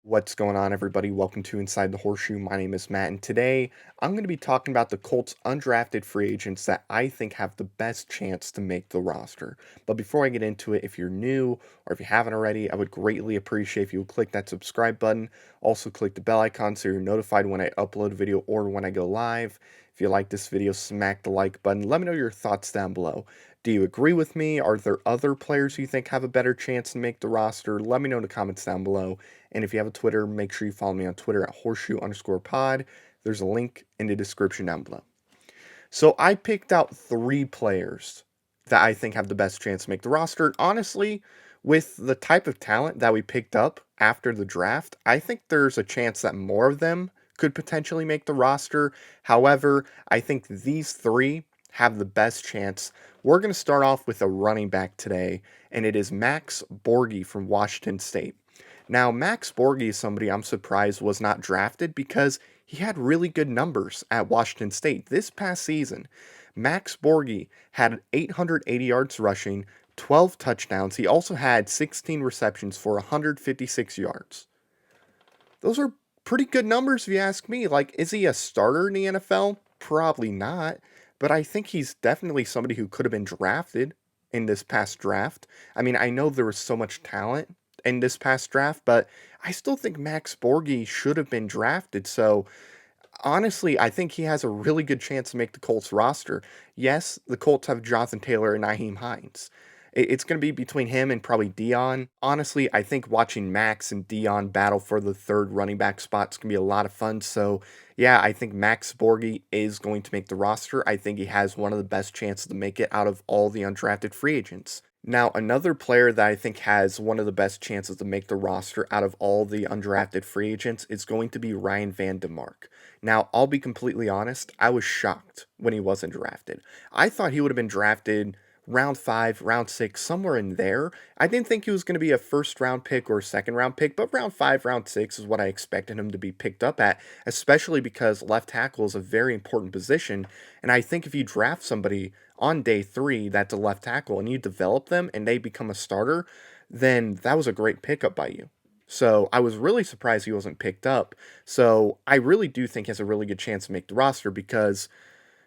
What's going on, everybody? Welcome to Inside the Horseshoe. My name is Matt, and today I'm going to be talking about the Colts undrafted free agents that I think have the best chance to make the roster. But before I get into it, if you're new or if you haven't already, I would greatly appreciate if you would click that subscribe button. Also, click the bell icon so you're notified when I upload a video or when I go live. If you like this video, smack the like button. Let me know your thoughts down below. Do you agree with me? Are there other players you think have a better chance to make the roster? Let me know in the comments down below. And if you have a Twitter, make sure you follow me on Twitter at horseshoe_pod. There's a link in the description down below. So I picked out 3 players that I think have the best chance to make the roster. Honestly, with the type of talent that we picked up after the draft, I think there's a chance that more of them could potentially make the roster. However, I think these 3 have the best chance. We're going to start off with a running back today, and it is Max Borge from Washington State. Now, Max Borge is somebody I'm surprised was not drafted because he had really good numbers at Washington State. This past season, Max Borge had 880 yards rushing, 12 touchdowns. He also had 16 receptions for 156 yards. Those are pretty good numbers if you ask me. Like, is he a starter in the NFL? Probably not. But I think he's definitely somebody who could have been drafted in this past draft. I mean, I know there was so much talent in this past draft, but I still think Max Borge should have been drafted. So honestly, I think he has a really good chance to make the Colts roster. Yes, the Colts have Jonathan Taylor and Nyheim Hines. It's going to be between him and probably Dion. Honestly, I think watching Max and Dion battle for the third running back spot is going to be a lot of fun. So, yeah, I think Max Borge is going to make the roster. I think he has one of the best chances to make it out of all the undrafted free agents. Now, another player that I think has one of the best chances to make the roster out of all the undrafted free agents is going to be Ryan Vandemark. Now, I'll be completely honest, I was shocked when he wasn't drafted. I thought he would have been drafted round 5, round 6, somewhere in there. I didn't think he was going to be a first round pick or a second round pick, but round 5, round 6 is what I expected him to be picked up at, especially because left tackle is a very important position. And I think if you draft somebody on day 3 that's a left tackle and you develop them and they become a starter, then that was a great pickup by you. So I was really surprised he wasn't picked up. So I really do think he has a really good chance to make the roster because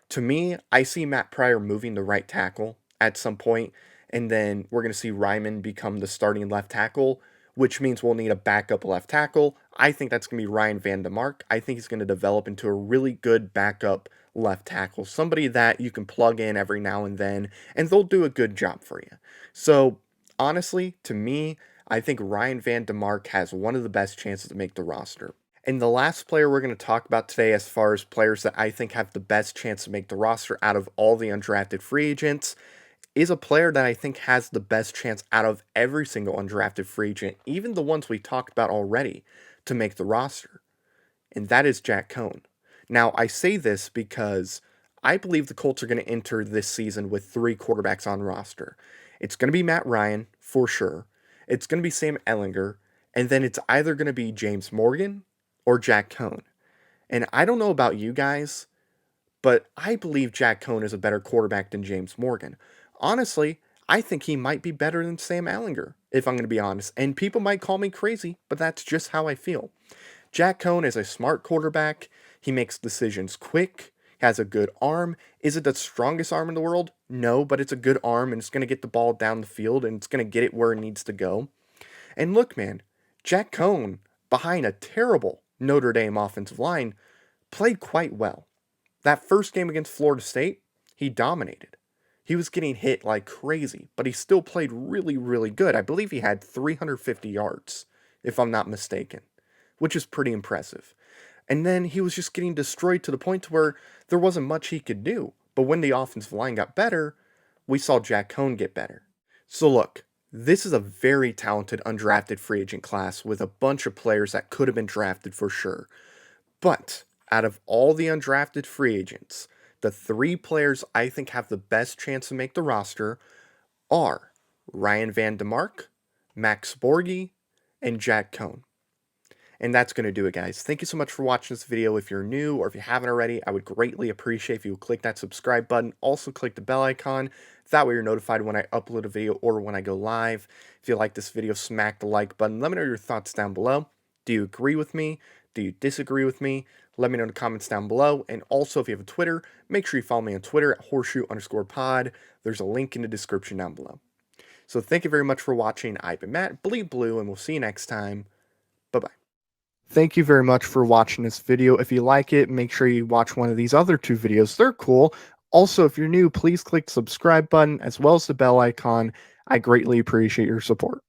to me, I see Matt Pryor moving the right tackle at some point, and then we're going to see Ryman become the starting left tackle, which means we'll need a backup left tackle. I think that's going to be Ryan Vandemark. I think he's going to develop into a really good backup left tackle, somebody that you can plug in every now and they'll do a good job for you. So, honestly, to me, I think Ryan Vandemark has one of the best chances to make the roster. And the last player we're going to talk about today, as far as players that I think have the best chance to make the roster out of all the undrafted free agents, is a player that I think has the best chance out of every single undrafted free agent, even the ones we talked about already, to make the roster. And that is Jack Coan. Now, I say this because I believe the Colts are going to enter this season with 3 quarterbacks on roster. It's going to be Matt Ryan, for sure. It's going to be Sam Ehlinger. And then it's either going to be James Morgan or Jack Coan. And I don't know about you guys, but I believe Jack Coan is a better quarterback than James Morgan. Honestly, I think he might be better than Sam Ehlinger, if I'm going to be honest. And people might call me crazy, but that's just how I feel. Jack Coan is a smart quarterback. He makes decisions quick, has a good arm. Is it the strongest arm in the world? No, but it's a good arm and it's going to get the ball down the field and it's going to get it where it needs to go. And look, man, Jack Coan, behind a terrible Notre Dame offensive line, played quite well. That first game against Florida State, he dominated. He was getting hit like crazy, but he still played really, really good. I believe he had 350 yards, if I'm not mistaken, which is pretty impressive. And then he was just getting destroyed to the point where there wasn't much he could do. But when the offensive line got better, we saw Jack Coan get better. So look, this is a very talented undrafted free agent class with a bunch of players that could have been drafted for sure. But out of all the undrafted free agents, the 3 players I think have the best chance to make the roster are Ryan Vandemark, Max Borge, and Jack Coan. And that's going to do it, guys. Thank you so much for watching this video. If you're new or if you haven't already, I would greatly appreciate if you would click that subscribe button. Also, click the bell icon. That way you're notified when I upload a video or when I go live. If you like this video, smack the like button. Let me know your thoughts down below. Do you agree with me? Do you disagree with me? Let me know in the comments down below. And also, if you have a Twitter, make sure you follow me on Twitter at horseshoe_pod. There's a link in the description down below. So thank you very much for watching. I've been Matt, Bleed Blue, and we'll see you next time. Bye-bye. Thank you very much for watching this video. If you like it, make sure you watch one of these other 2 videos. They're cool. Also, if you're new, please click the subscribe button as well as the bell icon. I greatly appreciate your support.